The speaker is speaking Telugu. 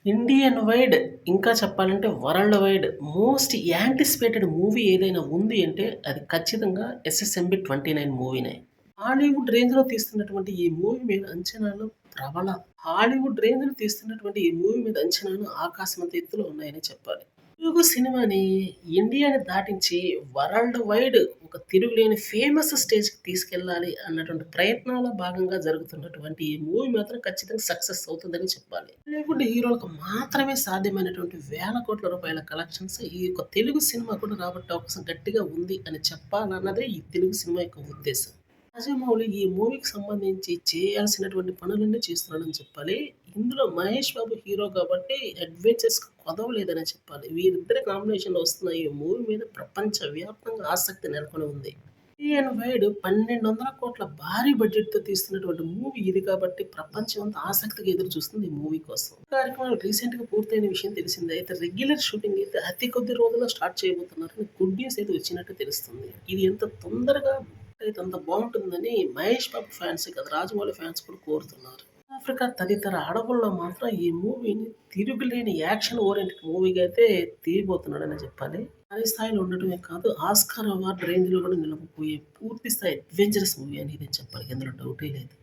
ఇండియన్ వైడ్ ఇంకా చెప్పాలంటే world wide most anticipated movie ఏదైనా ఉంది అంటే అది ఖచ్చితంగా 'ఎస్ఎస్ఎంబి 29' మూవీనే. హాలీవుడ్ రేంజ్‌లో తీస్తున్నటువంటి ఈ మూవీ మీద అంచనాలు ప్రబల. హాలీవుడ్ రేంజ్‌లో తీస్తున్నటువంటి ఈ మూవీ మీద అంచనాలు ఆకాశమంత ఎత్తులో ఉన్నాయనే చెప్పాలి. తెలుగు సినిమాని ఇండియాని దాటించి వరల్డ్ వైడ్ ఒక తిరుగులేని ఫేమస్ స్టేజ్‌కి తీసుకెళ్ళాలి అన్నటువంటి ప్రయత్నాల్లో భాగంగా జరుగుతున్నటువంటి ఈ మూవీ మాత్రం ఖచ్చితంగా సక్సెస్ అవుతుందని చెప్పాలి. హాలీవుడ్ హీరోలకు మాత్రమే సాధ్యమైనటువంటి వేల కోట్ల రూపాయల కలెక్షన్స్ ఈ యొక్క తెలుగు సినిమా కూడా రాబట్టే అవకాశం గట్టిగా ఉంది అని చెప్పాలన్నదే ఈ తెలుగు సినిమా యొక్క ఉద్దేశం. రాజమౌళి ఈ మూవీకి సంబంధించి చేయాల్సినటువంటి పనులన్నీ చేస్తున్నాడని చెప్పాలి. ఇందులో మహేష్ బాబు హీరో కాబట్టి అడ్వెంచర్స్‌కి కొదవలేదనే చెప్పాలి. వీరిద్దరి కాంబినేషన్‌లో వస్తున్న ఈ మూవీ మీద ప్రపంచ వ్యాప్తంగా ఆసక్తి నెలకొని ఉంది. ఇండియన్ వైడ్ 1200 కోట్ల భారీ బడ్జెట్‌తో తీస్తున్నటువంటి మూవీ ఇది కాబట్టి ప్రపంచం అంతా ఆసక్తిగా ఎదురు చూస్తుంది ఈ మూవీ కోసం. కార్యక్రమాలు రీసెంట్‌గా పూర్తయిన విషయం తెలిసిందే. అయితే రెగ్యులర్ షూటింగ్ అయితే అతి కొద్ది రోజుల్లో స్టార్ట్ చేయబోతున్నారని గుడ్ న్యూస్ అయితే వచ్చినట్టు తెలుస్తుంది. ఇది ఎంత తొందరగా అయితే అంత బావుంటుందని మహేష్ బాబు ఫ్యాన్సే కాదు రాజమౌళి ఫ్యాన్స్ కూడా కోరుతున్నారు. ఆఫ్రికా తదితర అడవుల్లో మాత్రం ఈ మూవీని తిరుగులేని యాక్షన్ ఓరియెంటెడ్ మూవీగా అయితే తీయబోతున్నాడనే చెప్పాలి. భారీ స్థాయిలో ఉండటమే కాదు ఆస్కార్ అవార్డ్ రేంజ్‌లో కూడా నిలవబోయే పూర్తి స్థాయి అడ్వెంచరస్ మూవీ అని చెప్పాలి. ఇందులో డౌటే లేదు.